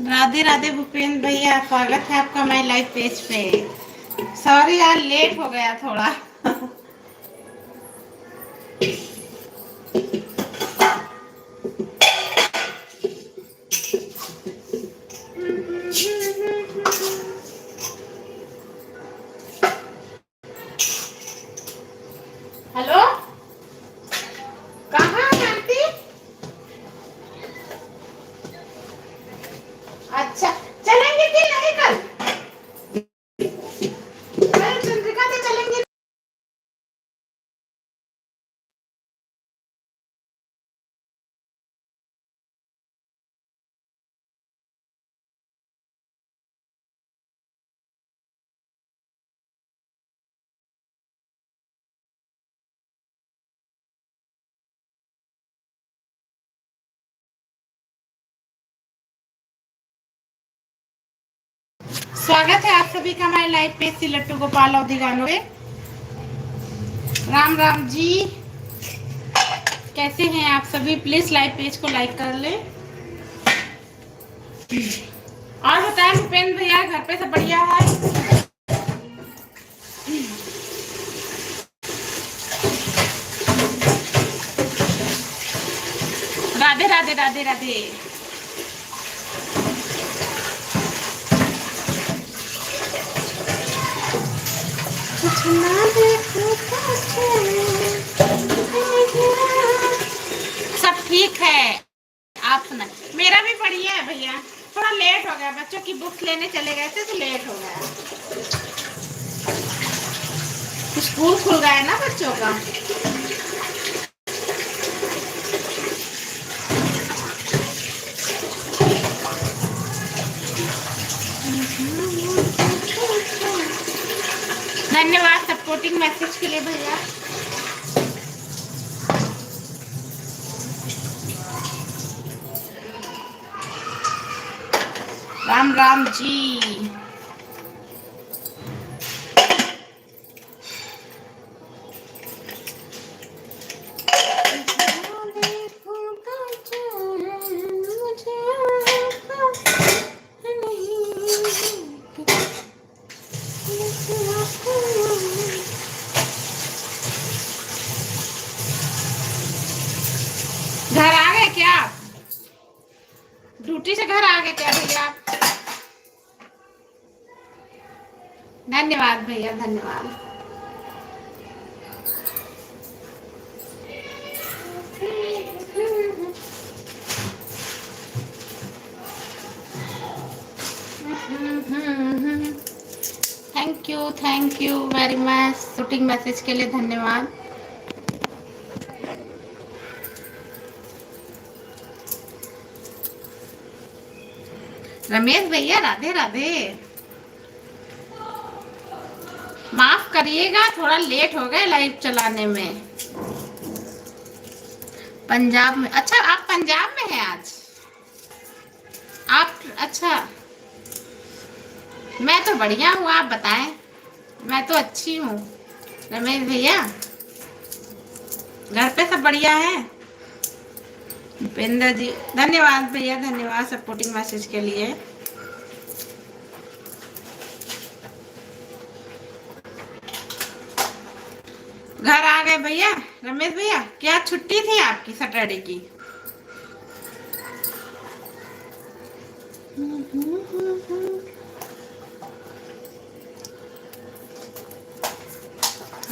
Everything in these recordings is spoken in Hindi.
राधे राधे भूपेंद्र भैया, स्वागत है आपका माय लाइव पेज पे। सॉरी यार, लेट हो गया थोड़ा। हेलो, कहाँ है आंटी? अच्छा, चलेंगे कि नहीं कल? कल चंद्रिका से चलेंगे। स्वागत है आप सभी का हमारे लाइव पेज से लट्टू गोपाल अवधि गानों पे। राम राम जी, कैसे हैं आप सभी? प्लीज लाइव पेज को लाइक कर ले। और बताएं भूपेंद्र भैया, घर पे सब बढ़िया है? राधे राधे राधे राधे। सब ठीक है, आप सुना? मेरा भी बढ़िया है भैया। थोड़ा लेट हो गया, बच्चों की बुक्स लेने चले गए थे तो लेट हो गया। स्कूल खुल गया है ना बच्चों का। धन्यवाद सपोर्टिंग मैसेज के लिए भैया। राम राम जी। घर आ गए क्या आप? ड्यूटी से घर आ गए क्या भैया आप? धन्यवाद भैया, धन्यवाद। Thank you very much shooting message के लिए, धन्यवाद। रमेश भैया राधे राधे। माफ करिएगा, थोड़ा लेट हो गए लाइव चलाने में। पंजाब में? अच्छा, आप पंजाब में हैं आज? आप अच्छा, मैं तो बढ़िया हूँ, आप बताएं। मैं तो अच्छी हूँ रमेश भैया। घर पे सब बढ़िया है? भूपेंद्र जी धन्यवाद भैया, धन्यवाद सपोर्टिंग मैसेज के लिए। घर आ गए भैया रमेश भैया? क्या छुट्टी थी आपकी सैटरडे की?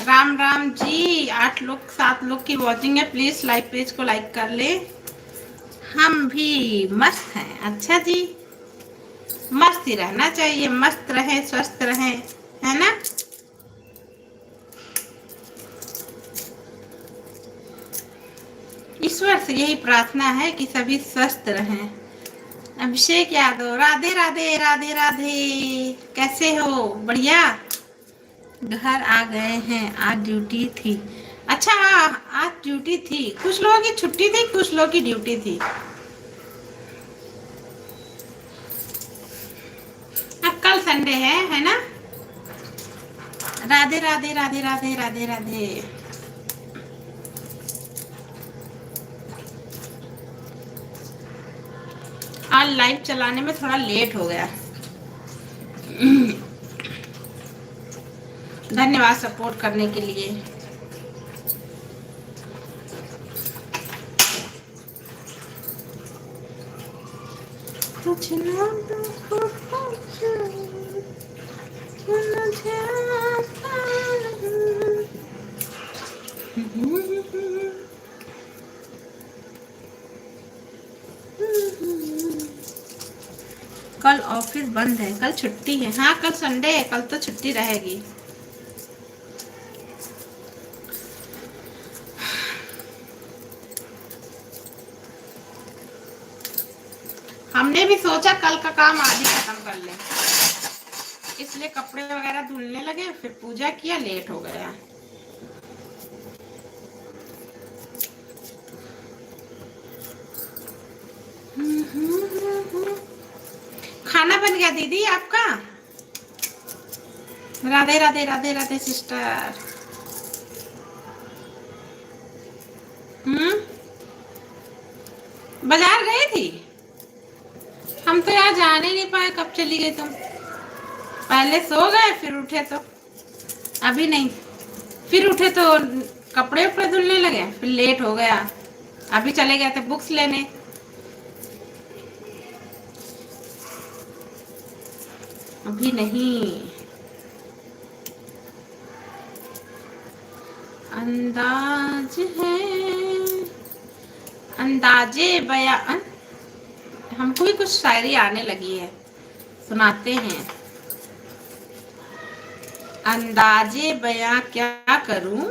राम राम जी। 8 लोग 7 लोग की वॉचिंग है, प्लीज लाइव पेज को लाइक कर ले। हम भी मस्त हैं। अच्छा जी, मस्त ही रहना चाहिए, मस्त रहे, स्वस्थ रहे, है ना? ईश्वर से यही प्रार्थना है कि सभी स्वस्थ रहें। अभिषेक यादव राधे राधे राधे राधे, कैसे हो? बढ़िया। घर आ गए हैं, आज ड्यूटी थी। अच्छा, आज ड्यूटी थी। कुछ लोगों की छुट्टी थी, कुछ लोगों की ड्यूटी थी। अब कल संडे है ना? राधे राधे राधे राधे राधे राधे। आज लाइव चलाने में थोड़ा लेट हो गया। धन्यवाद सपोर्ट करने के लिए। कुछ ना कल ऑफिस बंद है, कल छुट्टी है। हाँ कल संडे है, कल तो छुट्टी रहेगी। हमने भी सोचा कल का काम आज ही खत्म कर लें, इसलिए कपड़े वगैरह धुलने लगे, फिर पूजा किया, लेट हो गया। खाना बन गया दीदी आपका? राधे राधे राधे राधे सिस्टर। बाजार गई थी? हम तो यार जाने ही नहीं पाए। कब चली गई तुम? पहले सो गए फिर उठे तो अभी नहीं, फिर उठे तो कपड़े उपड़े धुलने लगे, फिर लेट हो गया। अभी चले गए थे बुक्स लेने। अभी नहीं। अंदाज है, अंदाजे बयान। हमको भी कुछ शायरी आने लगी है, सुनाते हैं। अंदाजे बयां क्या करूं।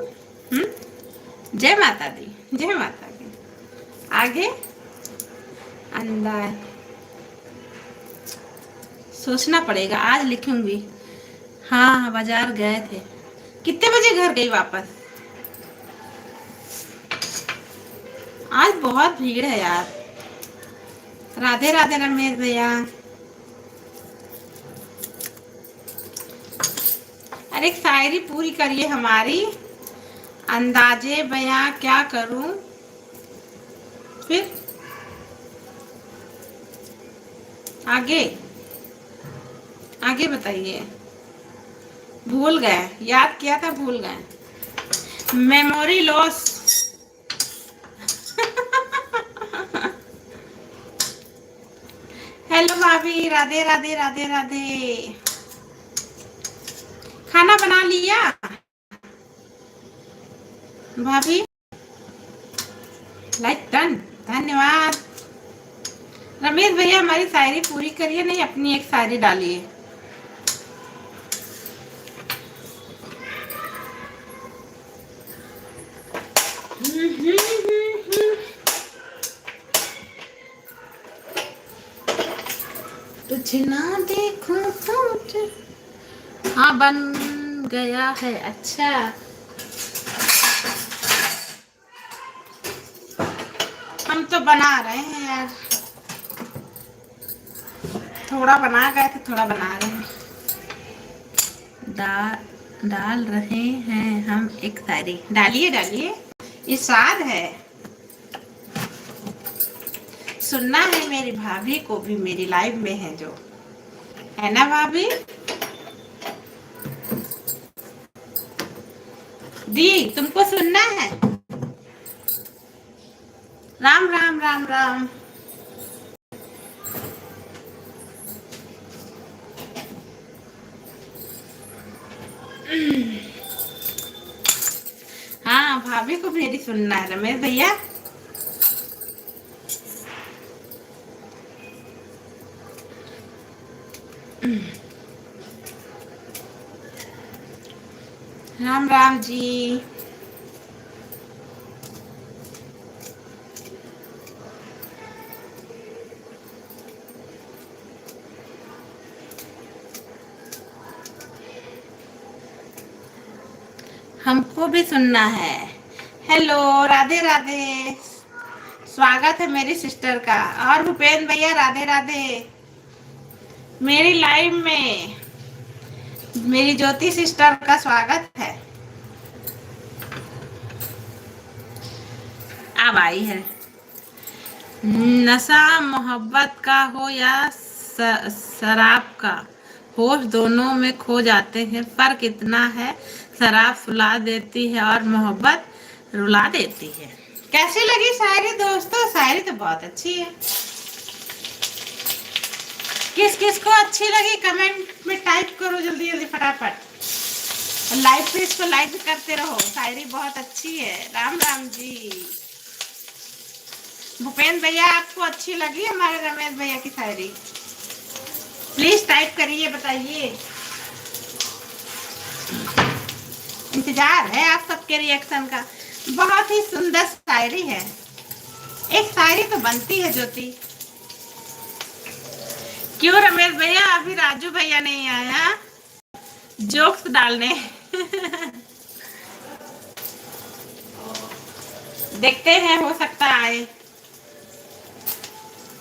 जय माता दी, जय माता दी। आगे अंदाज सोचना पड़ेगा, आज लिखूंगी। हाँ बाजार गए थे। कितने बजे घर गई वापस? आज बहुत भीड़ है यार। राधे राधे रमेश भैया। अरे एक शायरी पूरी करिए हमारी। अंदाजे बयां क्या करूं, फिर आगे आगे बताइए। भूल गए, याद किया था भूल गए। Memory loss. हेलो भाभी, राधे राधे राधे राधे। खाना बना लिया भाभी? लाइक डन, धन्यवाद। रमेश भैया हमारी शायरी पूरी करिए, नहीं अपनी एक शायरी डालिए। तुझे ना देखूं तो। हाँ बन गया है। अच्छा हम तो बना रहे हैं यार, थोड़ा बना गए थे, थोड़ा बना रहे हैं। डाल रहे हैं हम एक शायरी। डालिए डालिए, इरशाद है। सुनना है मेरी भाभी को भी, मेरी लाइव में है जो, है ना भाभी? दी तुमको सुनना है? राम राम राम राम। हाँ भाभी को मेरी सुनना है रमेश भैया। राम राम जी। हमको भी सुनना है। हेलो राधे राधे, स्वागत है मेरी सिस्टर का। और भूपेंद्र भैया राधे राधे। मेरी लाइव में मेरी ज्योति सिस्टर का स्वागत है। अब आई है। नशा मोहब्बत का हो या शराब का होश दोनों में खो जाते हैं, फर्क इतना है शराब सुला देती है और मोहब्बत रुला देती है। कैसी लगी शायरी दोस्तों? शायरी तो बहुत अच्छी है। किस किस को अच्छी लगी कमेंट में टाइप करो जल्दी जल्दी फटाफट। लाइव पेज को लाइक करते रहो। शायरी बहुत अच्छी है। राम राम जी। भूपेंद्र भैया आपको अच्छी लगी हमारे रमेश भैया की शायरी? प्लीज टाइप करिए, बताइए। इंतजार है आप सबके रिएक्शन का। बहुत ही सुंदर शायरी है। एक शायरी तो बनती है ज्योति। क्यों रमेश भैया अभी राजू भैया नहीं आया जोक्स डालने? देखते हैं, हो सकता आए।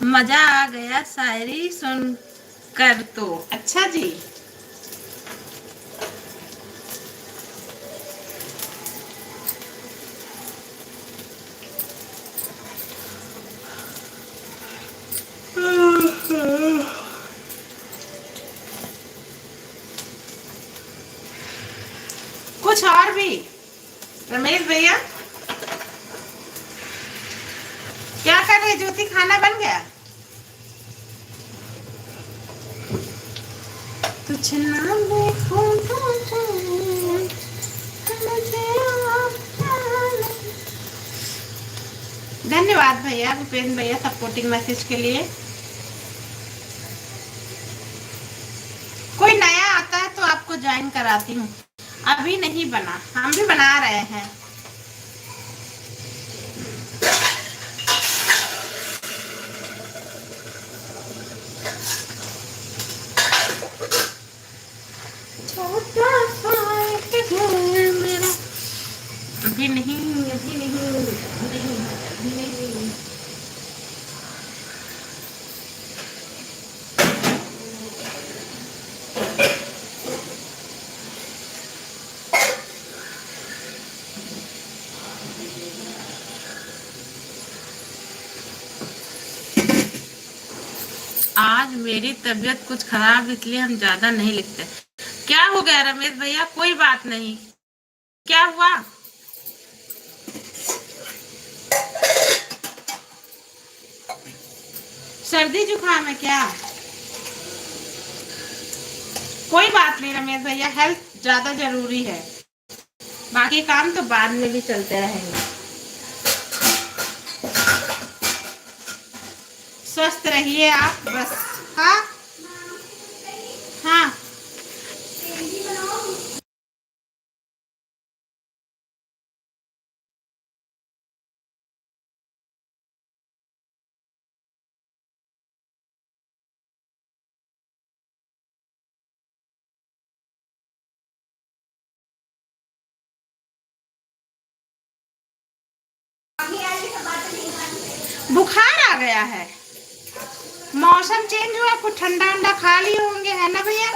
मजा आ गया शायरी सुनकर तो। अच्छा जी। कुछ और भी रमेश भैया? क्या कर रहे ज्योति? खाना बन गया? कुछ नाम धन्यवाद भैया, भूपेंद्र भैया सपोर्टिंग मैसेज के लिए। कोई नया आता है तो आपको ज्वाइन कराती हूँ। अभी नहीं बना, हम भी बना रहे हैं। छोटा सा एक घर मेरा। अभी नहीं, अभी नहीं, अभी नहीं, अभी नहीं। आज मेरी तबीयत कुछ खराब, इसलिए हम ज्यादा नहीं लिखते। क्या हो गया रमेश भैया? कोई बात नहीं। क्या हुआ? सर्दी जुकाम है क्या? कोई बात नहीं रमेश भैया, हेल्थ ज्यादा जरूरी है। बाकी काम तो बाद में भी चलते रहेंगे। स्वस्थ रहिए आप बस। हाँ हाँ। बुखार आ गया है, मौसम चेंज हुआ, कुछ ठंडा ठंडा खा लिए होंगे, है ना भैया?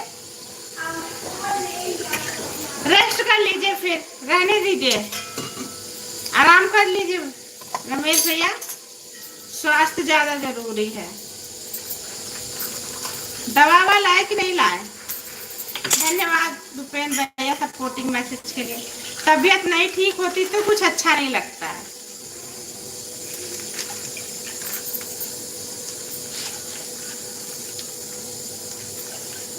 रेस्ट कर लीजिए, फिर रहने दीजिए, आराम कर लीजिए रमेश भैया। स्वास्थ्य ज्यादा जरूरी है। दवा ववा लाए कि नहीं लाए? धन्यवाद भूपेंद्र भैया सपोर्टिंग मैसेज के लिए। तबीयत नहीं ठीक होती तो कुछ अच्छा नहीं लगता है।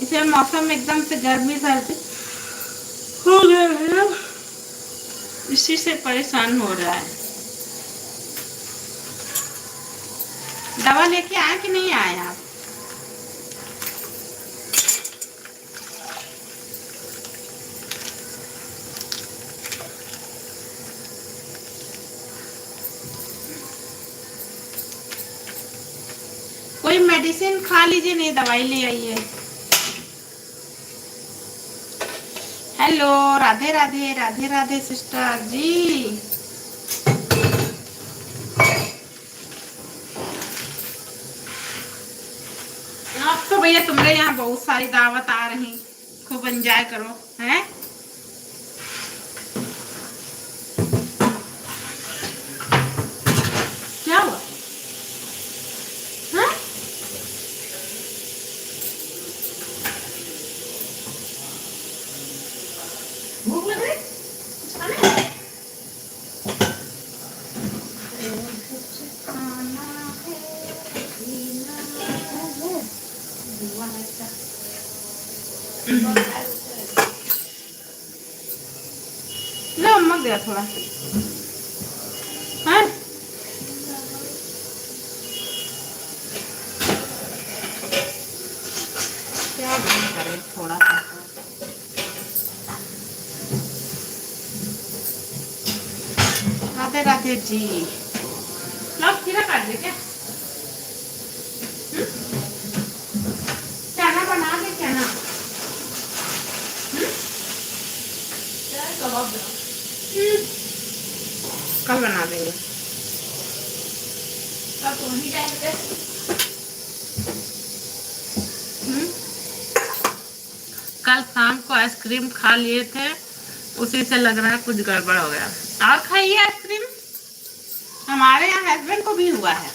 इसे मौसम एकदम से गर्मी सर्दी हो गया है, इसी से परेशान हो रहा है। दवा लेके आए कि नहीं आए आप? कोई मेडिसिन खा लीजिए, नहीं दवाई ले आइए। हेलो, राधे राधे, राधे राधे सिस्टर जी। आप तो भैया तुम्हारे यहाँ बहुत सारी दावत आ रही, खूब एंजॉय करो। हैं? क्या हुआ? नमक दिया थोड़ा है। क्या करें थोड़ा सा। राधे राधे जी। लव खीरा काट दे क्या? चना बना दे चना। कल बना देंगे। कल तो नहीं जाएंगे। कल शाम को आइसक्रीम खा लिए थे, उसी से लग रहा है कुछ गड़बड़ हो गया। और खाइए आइसक्रीम। हमारे यहाँ हस्बैंड को भी हुआ है,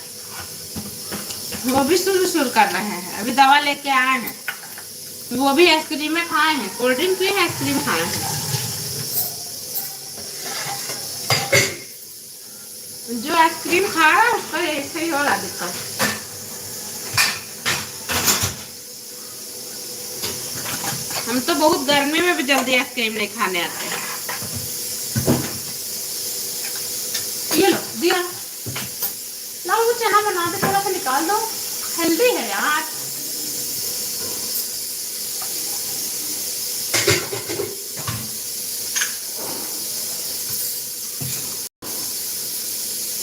वो भी सुर कर रहे हैं। अभी दवा लेके आए हैं, वो भी आइसक्रीम में खाए हैं, कोल्ड ड्रिंक पिए हैं, आइसक्रीम खाए हैं। जो आइसक्रीम खा रहा है उसका ऐसे ही हो रहा दिक्कत। हम तो बहुत गर्मी में भी जल्दी आइसक्रीम नहीं खाने आते हैं। ये लो दिया, लाओ वो चना बना दे, थोड़ा सा निकाल दो, हेल्दी है यार।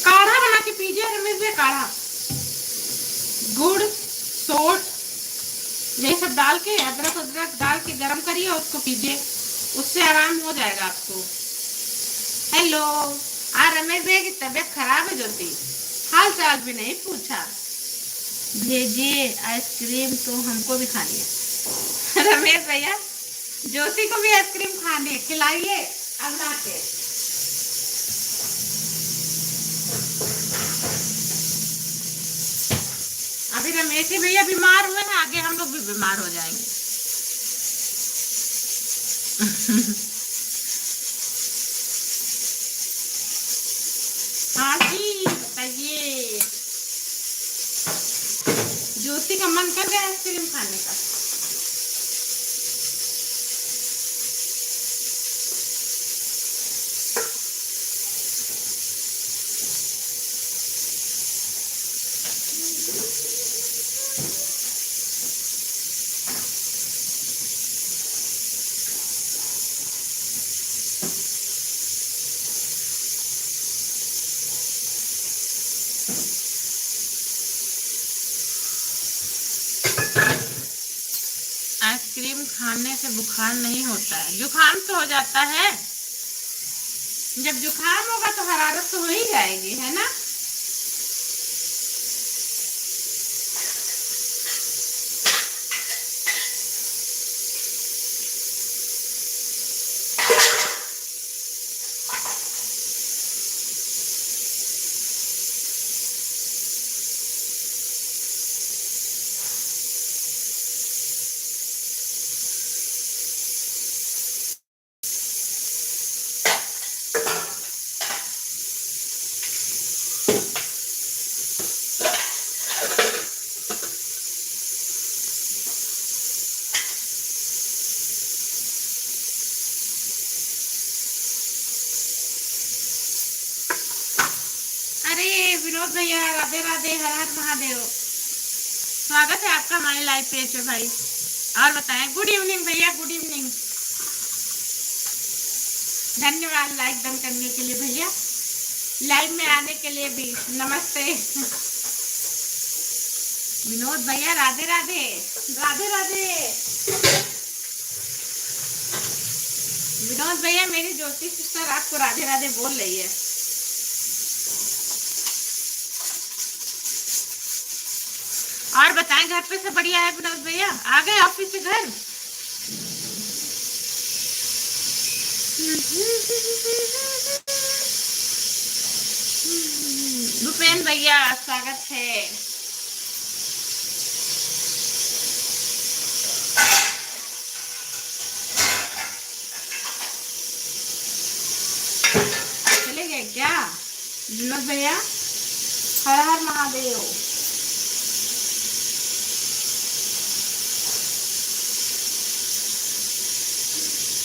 काढ़ा बना के पीजिए रमेश भैया, काढ़ा गुड़ सोट यही सब डाल के, अदरक अदरक डाल के गरम करिए, उसको पीजिए, उससे आराम हो जाएगा आपको। हेलो, रमेश भैया की तबीयत खराब है ज्योति, हाल चाल भी नहीं पूछा। भेजिए आइसक्रीम तो हमको भी खानी है। रमेश भैया ज्योति को भी आइसक्रीम खानी है, खिलाइए अब लाके। अभी रमेश भैया बीमार हुए हैं, आगे हम लोग भी बीमार हो जाएंगे। हाँ जी बताइए। ज्योति का मन कर गया आइसक्रीम खाने का। आइसक्रीम खाने से बुखार नहीं होता है, जुकाम तो हो जाता है। जब जुकाम होगा तो हरारत तो हो ही जाएगी, है ना। अरे विनोद भैया राधे राधे, हर हर महादेव। स्वागत है आपका हमारे लाइव पेज पे भाई। और बताएं, गुड इवनिंग भैया, गुड इवनिंग। धन्यवाद लाइक डन करने के लिए भैया, लाइव में आने के लिए भी नमस्ते। विनोद भैया राधे राधे, राधे राधे। विनोद भैया मेरी ज्योति सिस्टर आपको राधे राधे बोल रही है। और बताएं, घर पे सब बढ़िया है विनोद भैया? आ गए ऑफिस से घर? भूपेन भैया स्वागत है। चले गए क्या विनोद भैया? हर हर महादेव।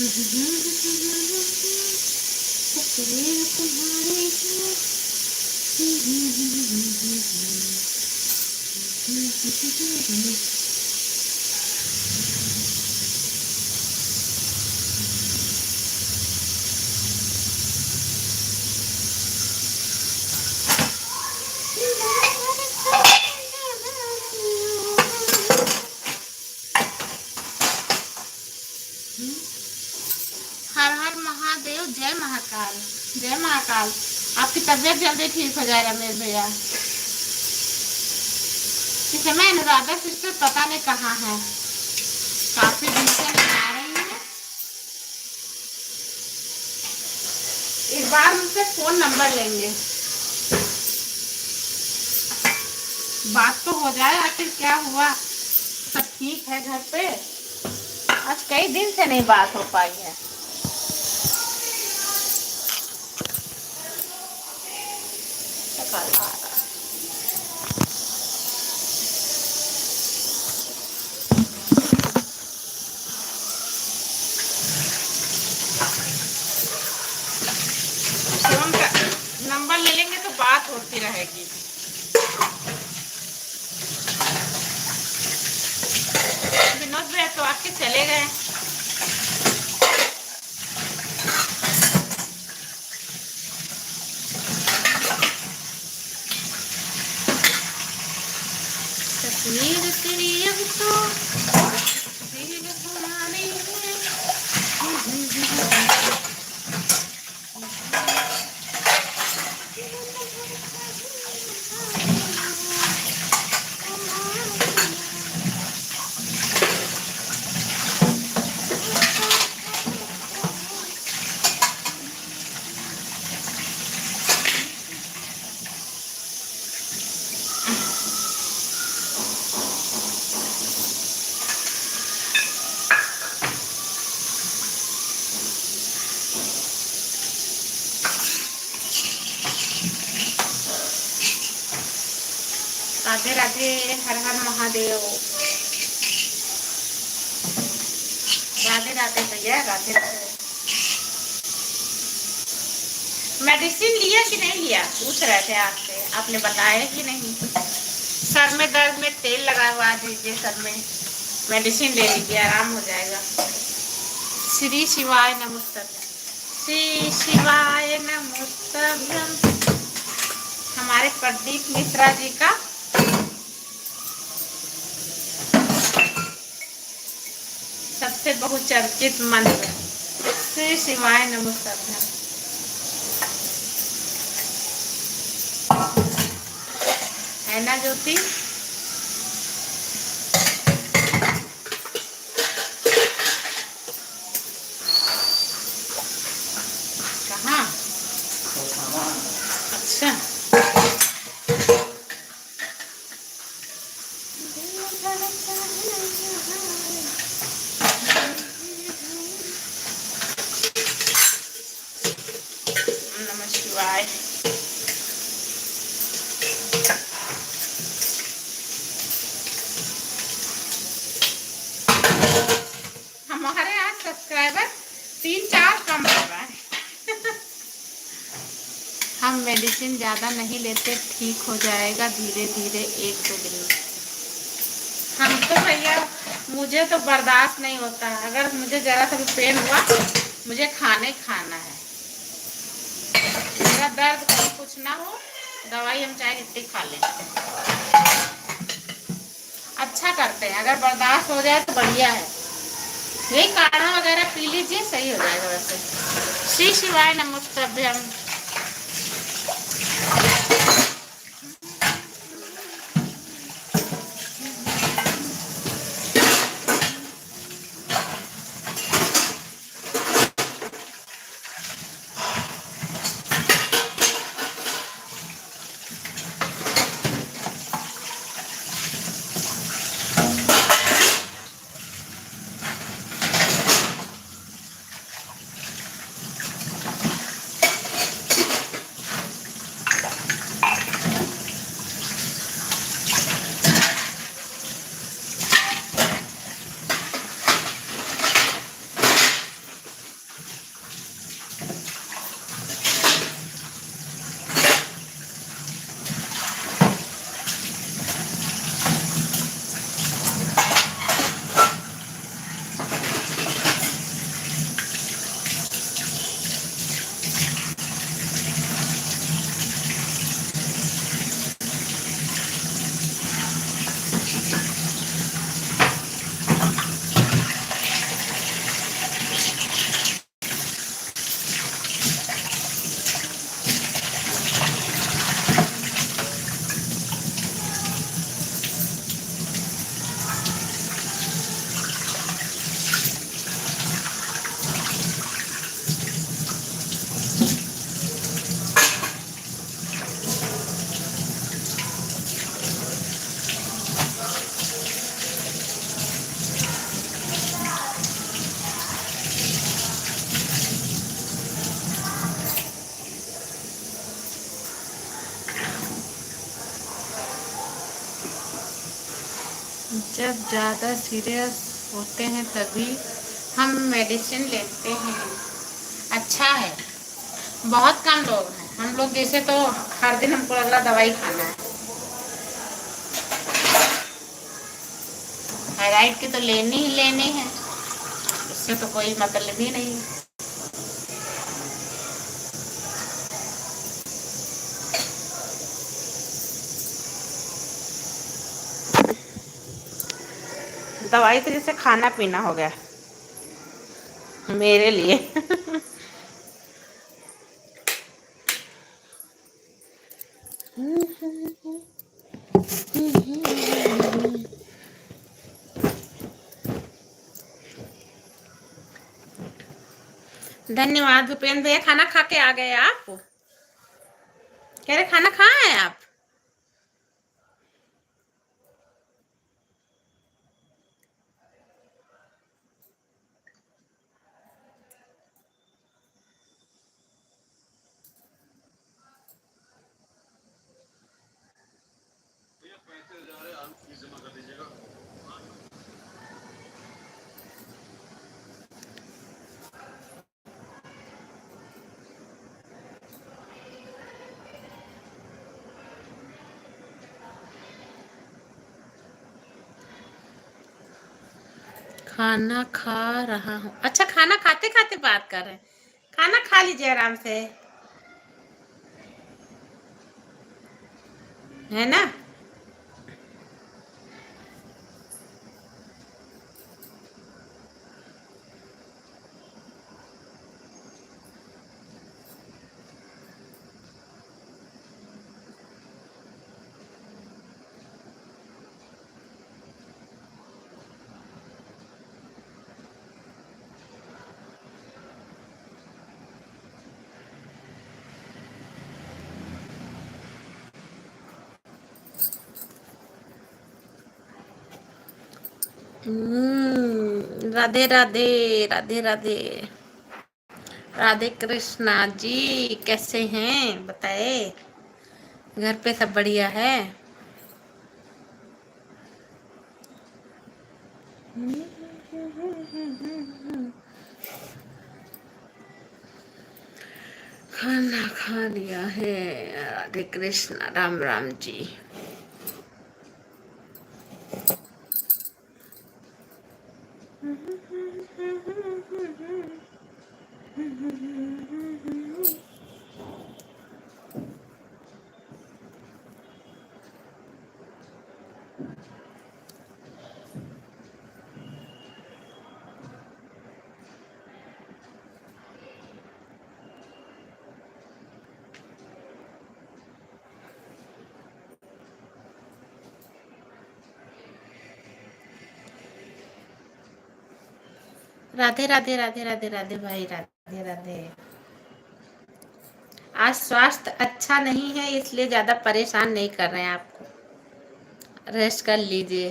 तस्वीर तुम्हारी है। हर हर महादेव, जय महाकाल। जय महाकाल। आपकी तबीयत जल्दी ठीक हो जाए रमेश भैया। इस समय अनुराधा सिस्टर पता नहीं कहाँ है, काफी दिन से नहीं आ रही है। एक बार उनसे फोन नंबर लेंगे, बात तो हो जाए आखिर क्या हुआ, सब ठीक है घर पे। आज कई दिन से नहीं बात हो पाई है। फोन का नंबर ले लेंगे तो बात होती रहेगी। विनोद भैया तो आके चले गए। तस्वीर तेरी अब तो दिल तुम्हारी है। राधे राधे, हर हर महादेव। राधे राधे भैया, राधे राधे। मेडिसिन लिया कि नहीं लिया पूछ रहे थे आपसे, आपने बताया कि नहीं। सर में दर्द में तेल लगा दीजिए, सर में मेडिसिन ले लीजिए, आराम हो जाएगा। श्री शिवाय नमस्तभ्यम, श्री शिवाय नमस्तभ्यम। हमारे प्रदीप मिश्रा जी का सबसे बहुचर्चित मंत्र श्री शिवाय नमस्तभ्यम। है ना ज्योति? कहाँ? अच्छा, नमः शिवाय। हमारे यहाँ सब्सक्राइबर 3-4 कम हो रहा है। हम मेडिसिन ज़्यादा नहीं लेते, ठीक हो जाएगा धीरे धीरे 1-2 दिन में। हम तो भैया, मुझे तो बर्दाश्त नहीं होता। अगर मुझे ज़रा सा भी पेन हुआ, मुझे खाना है। मेरा दर्द कहीं कुछ ना हो, दवाई हम चाहे कितनी खा लें। अच्छा करते हैं, अगर बर्दाश्त हो जाए तो बढ़िया है। यही काढ़ा वगैरह पी लीजिए, सही हो जाएगा। वैसे श्री शिवाय नमस्तभ्यम। जब ज़्यादा सीरियस होते हैं तभी हम मेडिसिन लेते हैं। अच्छा है, बहुत कम लोग हैं। हम लोग जैसे तो हर दिन हमको लग रहा दवाई खाना है। थायराइड की तो लेनी ही लेनी है, इससे तो कोई मतलब ही नहीं है। दवाई तो जैसे खाना पीना हो गया मेरे लिए। धन्यवाद भूपेंद्र भैया। खाना खा के आ गए आप? कह रहे खाना खाए हैं आप? खाना खा रहा हूँ। अच्छा, खाना खाते खाते बात कर रहे हैं। खाना खा लीजिए आराम से, है ना। राधे राधे, राधे राधे, राधे कृष्णा जी। कैसे हैं बताए? घर पे सब बढ़िया है? खाना खा लिया है। राधे कृष्णा, राम राम जी। राधे राधे, राधे राधे, राधे भाई, राधे राधे। आज स्वास्थ्य अच्छा नहीं है, इसलिए ज्यादा परेशान नहीं कर रहे हैं आपको। रेस्ट कर लीजिए।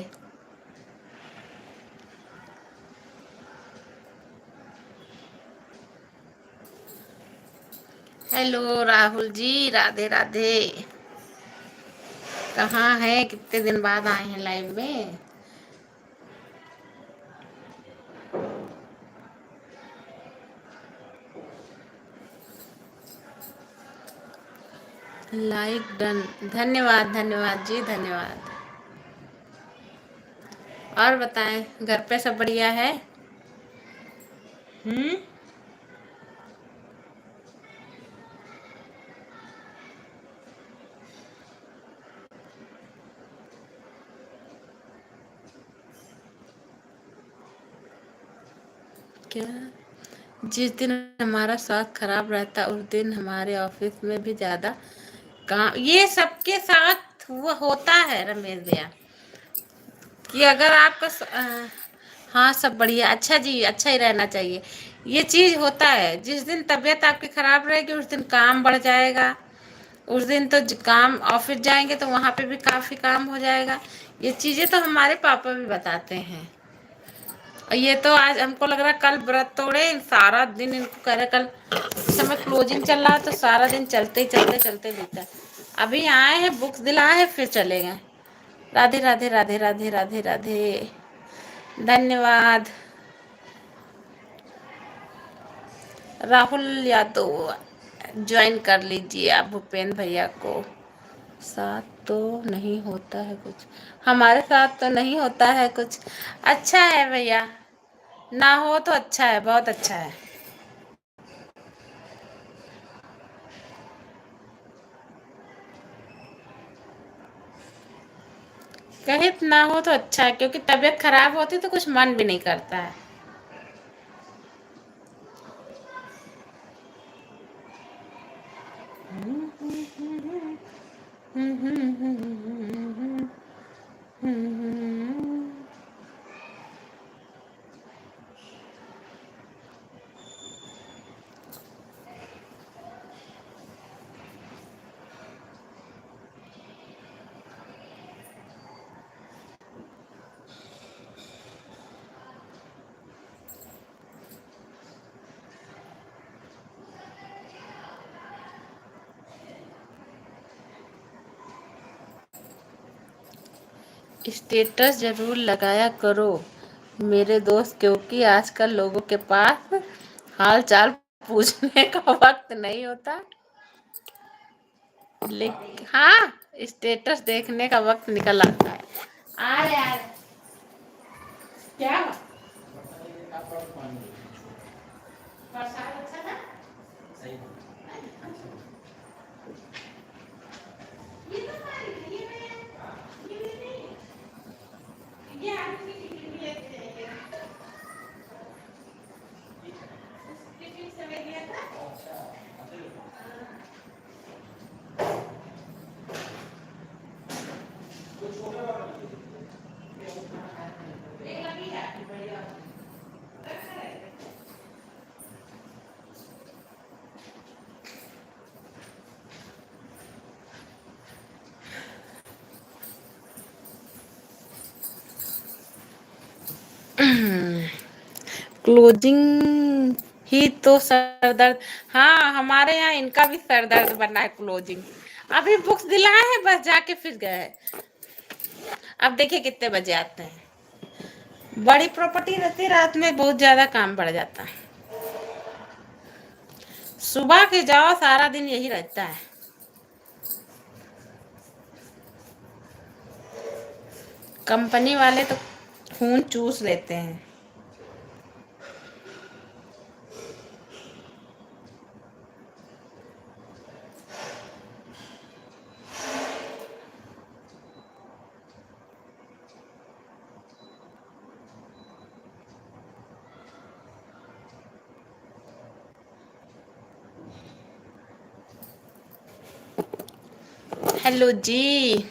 हेलो राहुल जी, राधे राधे। कहाँ है? कितने दिन बाद आए हैं लाइव में? Like done. धन्यवाद धन्यवाद जी, धन्यवाद। और बताएं, घर पे सब बढ़िया है? हम्म। क्या? जिस दिन हमारा स्वास्थ्य खराब रहता उस दिन हमारे ऑफिस में भी ज्यादा काम। ये सबके साथ वो होता है रमेश भैया, कि अगर आपका हाँ सब बढ़िया। अच्छा जी, अच्छा ही रहना चाहिए। ये चीज होता है, जिस दिन तबीयत आपकी खराब रहेगी उस दिन काम बढ़ जाएगा। उस दिन तो काम, ऑफिस जाएंगे तो वहां पे भी काफी काम हो जाएगा। ये चीजें तो हमारे पापा भी बताते हैं। और ये तो आज हमको लग रहा है कल व्रत तोड़े, सारा दिन इनको कह रहे कल इस समय क्लोजिंग चल रहा है तो सारा दिन चलते चलते चलते बीता। अभी आए हैं, बुक्स दिलाए हैं, फिर चले गए। राधे राधे राधे राधे राधे राधे। धन्यवाद। राहुल यादव ज्वाइन कर लीजिए आप भूपेंद्र भैया को। साथ तो नहीं होता है कुछ, हमारे साथ तो नहीं होता है कुछ। अच्छा है भैया, ना हो तो अच्छा है, बहुत अच्छा है। कहीं ना हो तो अच्छा है, क्योंकि तबीयत खराब होती तो कुछ मन भी नहीं करता है। स्टेटस जरूर लगाया करो मेरे दोस्त, क्योंकि आजकल लोगों के पास हाल चाल पूछने का वक्त नहीं होता। लेकिन हाँ, स्टेटस देखने का वक्त निकल आता है। आ रहे आ रहे। क्या बरसात अच्छा था? ये तो पानी है, ये नहीं है। ये आलू की टिक्की भी लेते हैं। टिफिन से ले लिया था। एक लगी है बढ़िया। क्लोजिंग ही तो सर दर्द। हाँ, हमारे यहाँ इनका भी सर दर्द बना है क्लोजिंग। अभी बुक्स दिलाए हैं, बस जाके फिर गए। अब देखिए कितने बजे आते हैं। बड़ी प्रॉपर्टी रहती है, रात में बहुत ज्यादा काम बढ़ जाता है। सुबह के जाओ, सारा दिन यही रहता है। कंपनी वाले तो खून चूस लेते हैं। हेलो जी।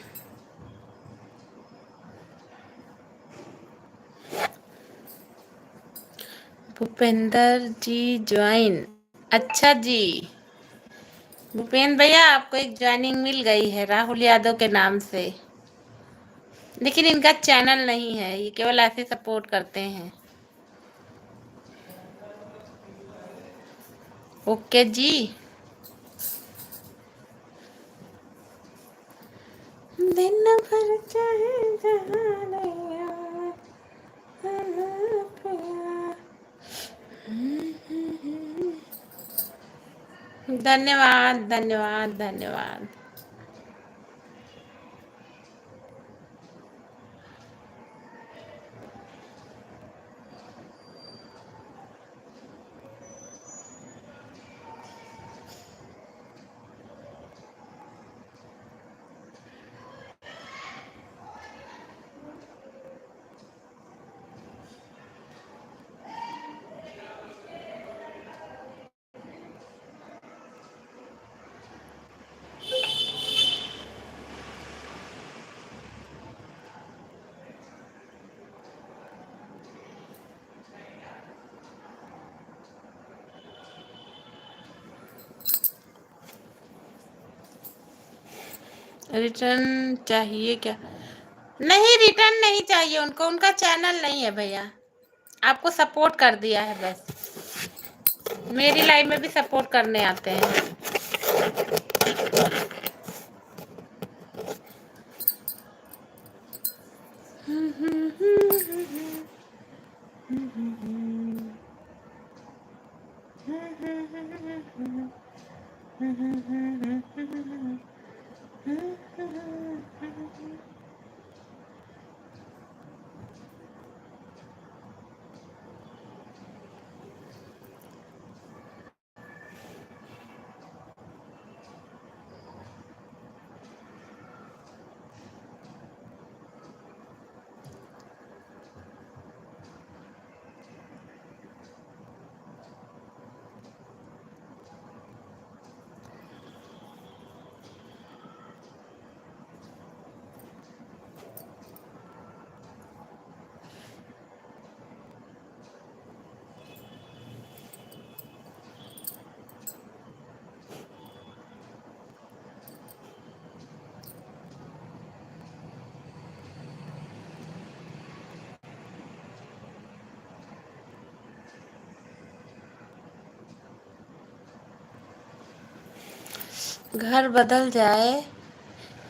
भूपेंद्र जी ज्वाइन। अच्छा जी। भूपेंद्र भैया, आपको एक ज्वाइनिंग मिल गई है राहुल यादव के नाम से। लेकिन इनका चैनल नहीं है, ये केवल ऐसे सपोर्ट करते हैं। ओके जी। दिन भर चाहे जहाँ नैया, धन्यवाद धन्यवाद धन्यवाद। रिटर्न चाहिए क्या? नहीं, रिटर्न नहीं चाहिए उनको, उनका चैनल नहीं है भैया। आपको सपोर्ट कर दिया है बस। मेरी लाइफ में भी सपोर्ट करने आते हैं। घर बदल जाए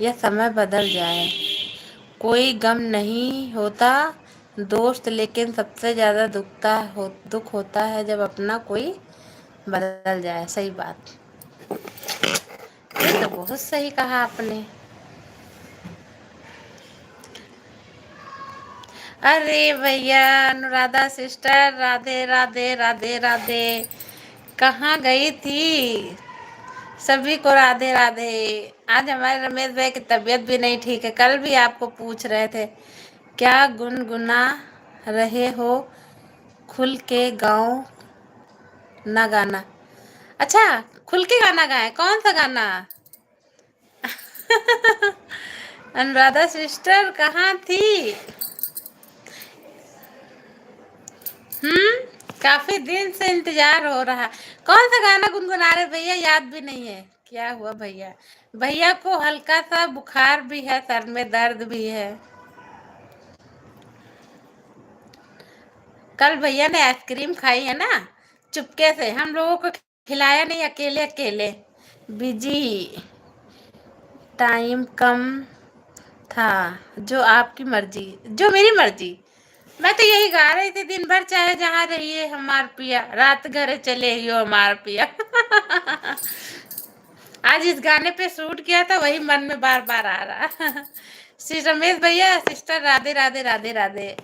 या समय बदल जाए, कोई गम नहीं होता दोस्त, लेकिन सबसे ज्यादा दुख होता है जब अपना कोई बदल जाए। सही बात, ये तो बहुत सही कहा आपने। अरे भैया, अनुराधा सिस्टर, राधे राधे राधे राधे। कहाँ गई थी? सभी को राधे राधे। आज हमारे रमेश भाई की तबीयत भी नहीं ठीक है, कल भी आपको पूछ रहे थे क्या गुनगुना रहे हो, खुल के गाओ ना गाना। अच्छा, खुल के गाना गाए, कौन सा गाना? अनुराधा सिस्टर कहाँ थी? काफी दिन से इंतजार हो रहा। कौन सा गाना गुनगुना रहे भैया? याद भी नहीं है। क्या हुआ भैया? भैया को हल्का सा बुखार भी है, सर में दर्द भी है। कल भैया ने आइसक्रीम खाई है ना, चुपके से, हम लोगों को खिलाया नहीं, अकेले अकेले। बिजी, टाइम कम था, जो आपकी मर्जी, जो मेरी मर्जी। मैं तो यही गा रही थी दिन भर, चाहे जहाँ रहिए हमार पिया, रात घरे चले हियो हमार पिया। आज इस गाने पे शूट किया था, वही मन में बार बार आ रहा। श्री रमेश भैया, सिस्टर राधे राधे राधे राधे।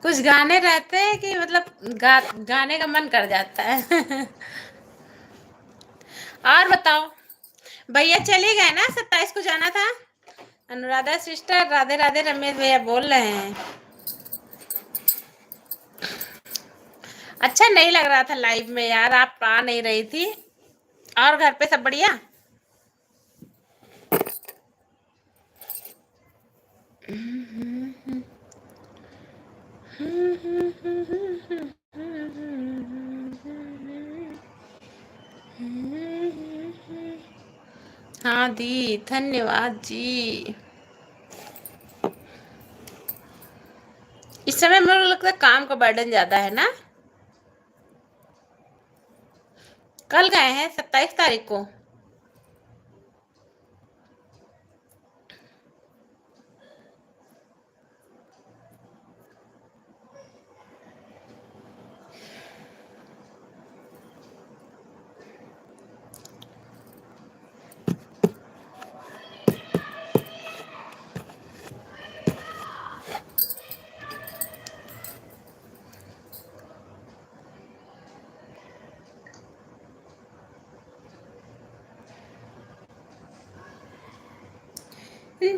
कुछ गाने रहते हैं कि मतलब गाने का मन कर जाता है। और बताओ, भैया चले गए ना, 27 को जाना था। अनुराधा सिस्टर राधे राधे, रमेश भैया बोल रहे हैं। अच्छा नहीं लग रहा था लाइव में यार, आप आ नहीं रही थी। और घर पे सब बढ़िया? हाँ दी, धन्यवाद जी। इस समय मुझे लगता है काम का बर्डन ज्यादा है ना। कल गए हैं 27 तारीख को।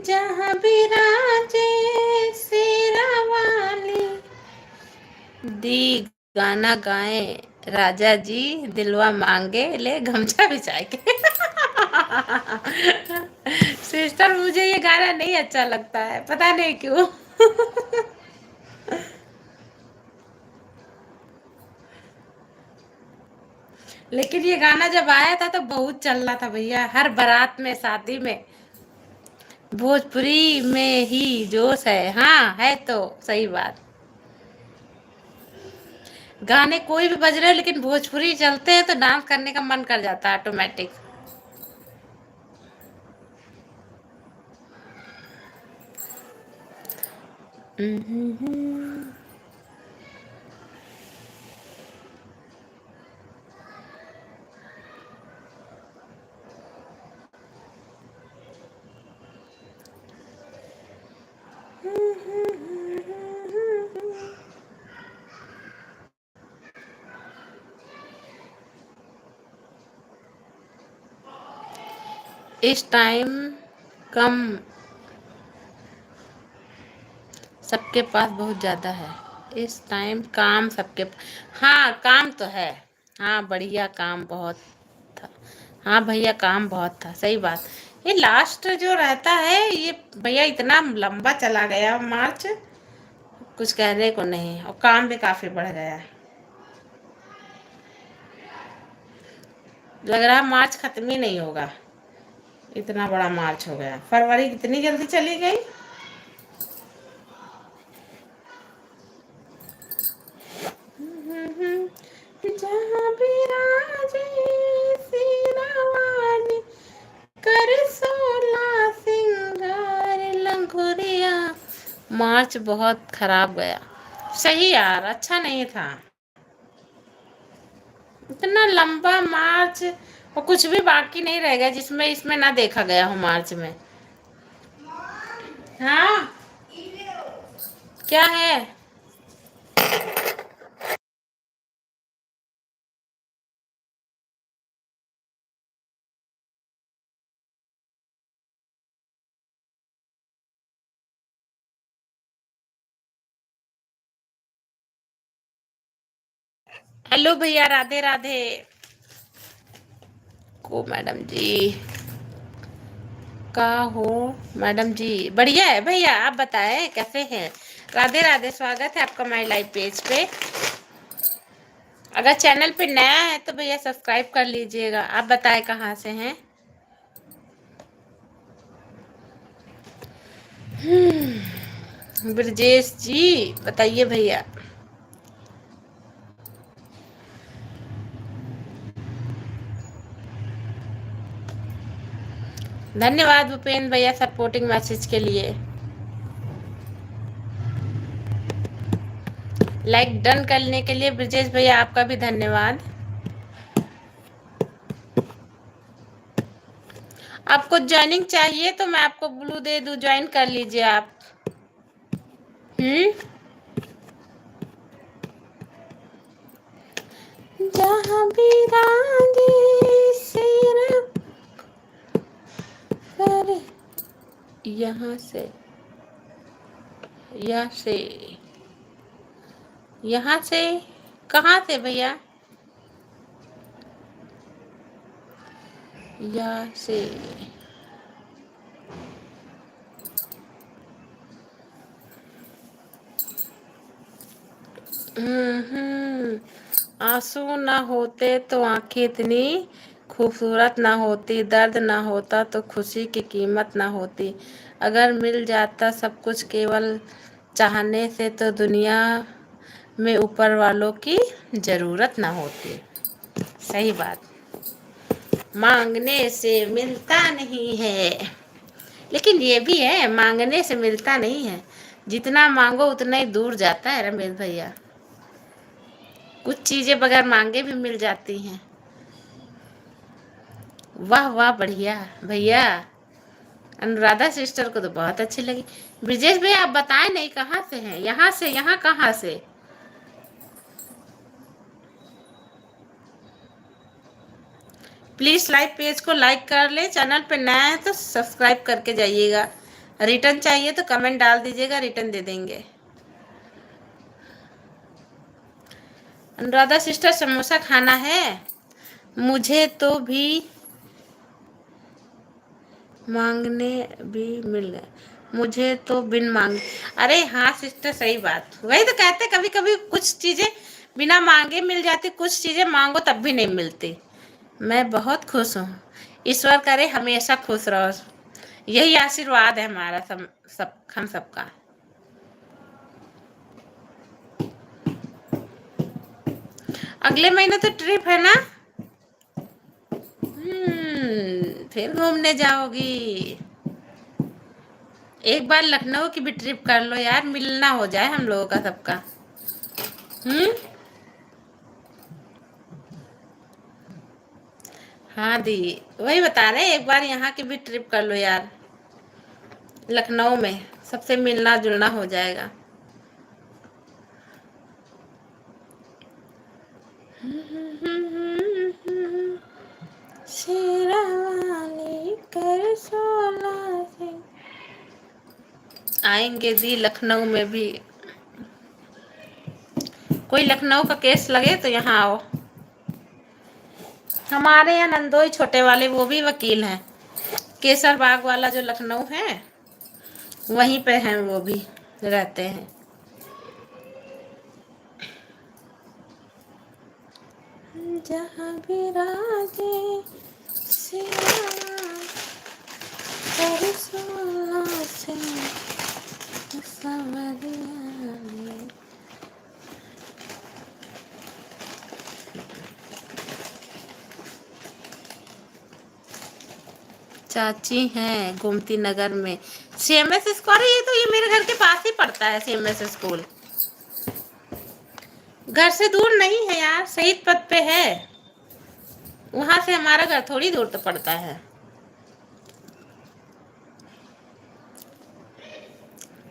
जहाँ विराजे शेरा वाली, दी गाना गाए राजा जी, दिलवा मांगे ले गमछा बिछा के। सिस्टर, मुझे ये गाना नहीं अच्छा लगता है, पता नहीं क्यों। लेकिन ये गाना जब आया था तो बहुत चल रहा था भैया, हर बारात में, शादी में। भोजपुरी में ही जोश है। हाँ है तो सही बात। गाने कोई भी बज रहे हैं, लेकिन भोजपुरी चलते हैं तो डांस करने का मन कर जाता है ऑटोमेटिक। इस टाइम कम सबके पास बहुत ज़्यादा है। इस टाइम काम सबके हाँ, काम तो है। हाँ बढ़िया, काम बहुत था। हाँ भैया, काम बहुत था, सही बात। ये लास्ट जो रहता है ये भैया इतना लंबा चला गया मार्च, कुछ कहने को नहीं, और काम भी काफ़ी बढ़ गया। लग रहा है मार्च खत्म ही नहीं होगा, इतना बड़ा मार्च हो गया। फरवरी कितनी जल्दी चली गई। जहाँ भी राजे सिरवानी कर सोला सिंगार लंगोरिया। मार्च बहुत खराब गया। सही यार, अच्छा नहीं था इतना लंबा मार्च, और कुछ भी बाकी नहीं रह गया जिसमें इसमें ना देखा गया हो मार्च में। हाँ, क्या है। हेलो भैया, राधे राधे को मैडम जी का हो। मैडम जी बढ़िया है भैया, आप बताएं कैसे हैं। राधे राधे, स्वागत है आपका माई लाइव पेज पे। अगर चैनल पे नया है तो भैया सब्सक्राइब कर लीजिएगा। आप बताएं कहाँ से हैं। ब्रजेश जी बताइए भैया। धन्यवाद भूपेंद्र भैया सपोर्टिंग मैसेज के लिए। लाइक डन करने के लिए ब्रजेश भैया आपका भी धन्यवाद। आपको ज्वाइनिंग चाहिए तो मैं आपको ब्लू दे दूं, ज्वाइन कर लीजिए आप। जहाँ भी राधे सिर पर, यहाँ से यहाँ से यहाँ से कहाँ से भैया, यहाँ से आंसू ना होते तो आंखें इतनी खूबसूरत ना होती, दर्द ना होता तो खुशी की कीमत ना होती, अगर मिल जाता सब कुछ केवल चाहने से तो दुनिया में ऊपर वालों की जरूरत ना होती। सही बात। मांगने से मिलता नहीं है, लेकिन ये भी है मांगने से मिलता नहीं है, जितना मांगो उतना ही दूर जाता है रमेश भैया। कुछ चीजें बगैर मांगे भी मिल जाती हैं। वाह वाह बढ़िया भैया। अनुराधा सिस्टर को तो बहुत अच्छी लगी। ब्रिजेश भैया आप बताएं नहीं कहाँ से हैं, यहाँ से, यहाँ कहाँ से। प्लीज लाइव पेज को लाइक कर ले, चैनल पे नया है तो सब्सक्राइब करके जाइएगा। रिटर्न चाहिए तो कमेंट डाल दीजिएगा, रिटर्न दे देंगे। अनुराधा सिस्टर समोसा खाना है, मुझे तो भी मांगने भी मिल गए, मुझे तो बिन मांगे। अरे हाँ सिस्टर, सही बात, वही तो कहते कभी कभी कुछ चीजें बिना मांगे मिल जाती, कुछ चीजें मांगो तब भी नहीं मिलती। मैं बहुत खुश हूँ, ईश्वर करे हमेशा खुश रहो, यही आशीर्वाद है हमारा सब हम सबका। अगले महीने तो ट्रिप है ना। फिर घूमने जाओगी। एक बार लखनऊ की भी ट्रिप कर लो यार, मिलना हो जाए हम लोगों का सबका। हम्म। हाँ दी, वही बता रहे हैं, एक बार यहाँ की भी ट्रिप कर लो यार, लखनऊ में सबसे मिलना जुलना हो जाएगा। शेरावाली कर सोला से आएंगे दी, लखनऊ में भी कोई लखनऊ का केस लगे तो यहाँ आओ। हमारे यहाँ नंदोई छोटे वाले वो भी वकील हैं, केसर बाग वाला जो लखनऊ है वहीं पे हैं, वो भी रहते हैं। जहाँ भी राजे सिया सोला से सवरिया में। चाची हैं गोमती नगर में, सीएमएस स्कूल। ये तो ये मेरे घर के पास ही पड़ता है सीएमएस स्कूल, घर से दूर नहीं है यार, शहीद पथ पे है, वहां से हमारा घर थोड़ी दूर तो पड़ता है।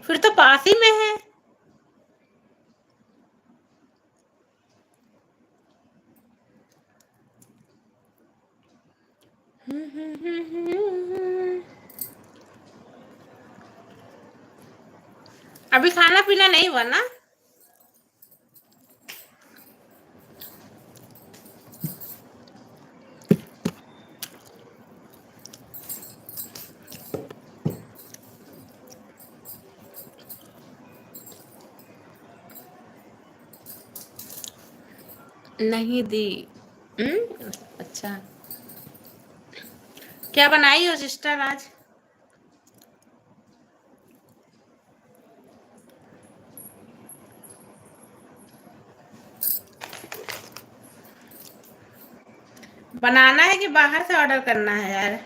फिर तो पास ही में है। अभी खाना पीना नहीं हुआ ना? नहीं दी। अच्छा, क्या बनाई हो सिस्टर आज? बनाना है कि बाहर से ऑर्डर करना है यार?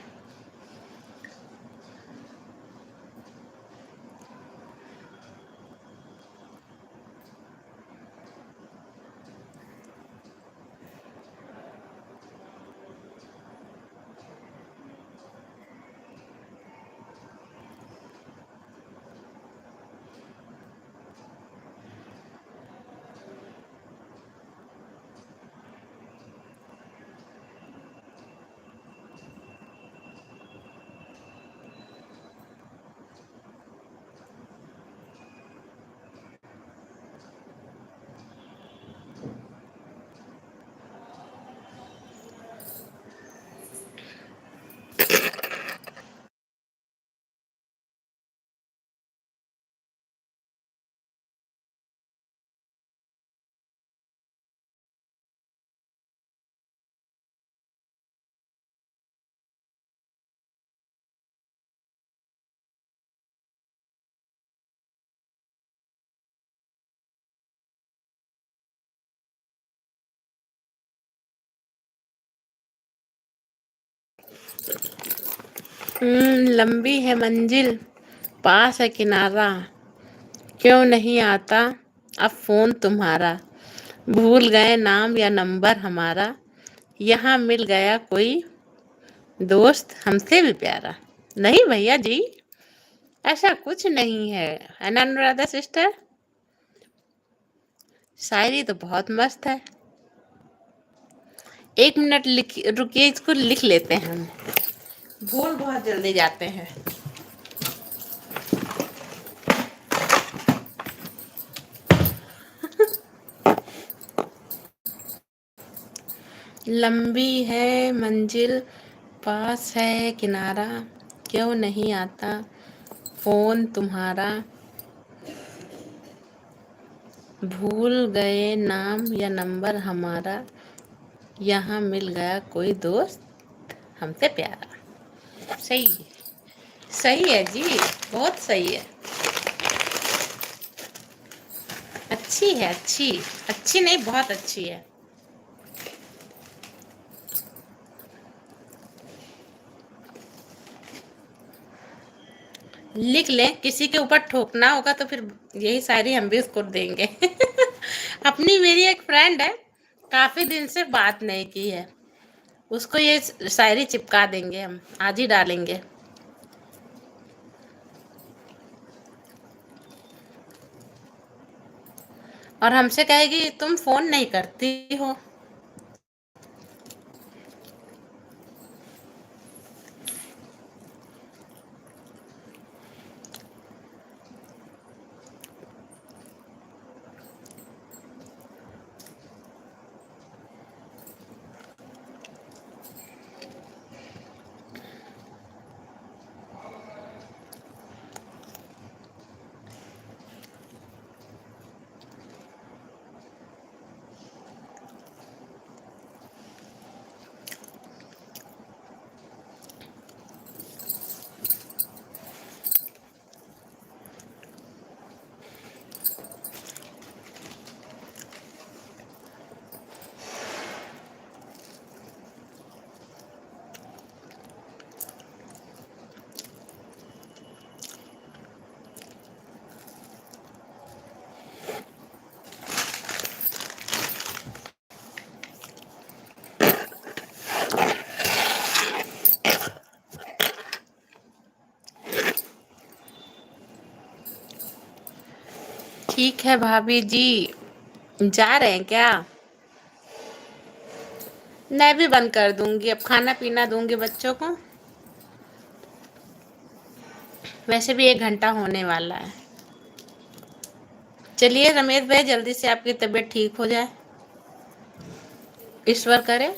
लंबी है मंजिल, पास है किनारा, क्यों नहीं आता अब फोन तुम्हारा, भूल गए नाम या नंबर हमारा, यहाँ मिल गया कोई दोस्त हमसे भी प्यारा। नहीं भैया जी, ऐसा कुछ नहीं है अनुराधा सिस्टर, शायरी तो बहुत मस्त है। 1 मिनट रुकिए, इसको लिख लेते हैं हम, भूल बहुत जल्दी जाते हैं। लंबी है मंजिल, पास है किनारा, क्यों नहीं आता फोन तुम्हारा, भूल गए नाम या नंबर हमारा, यहाँ मिल गया कोई दोस्त हमसे प्यारा। सही, सही है जी, बहुत सही है। अच्छी है, अच्छी अच्छी नहीं, बहुत अच्छी है। लिख लें, किसी के ऊपर ठोकना होगा तो फिर यही शायरी हम भी उसको देंगे। अपनी मेरी एक फ्रेंड है, काफी दिन से बात नहीं की है, उसको ये शायरी चिपका देंगे, हम आज ही डालेंगे। और हमसे कहेगी तुम फोन नहीं करती हो। ठीक है भाभी जी, जा रहे हैं क्या? मैं भी बंद कर दूंगी, अब खाना पीना दूंगी बच्चों को। वैसे भी 1 घंटा होने वाला है। चलिए रमेश भाई, जल्दी से आपकी तबीयत ठीक हो जाए, ईश्वर करे।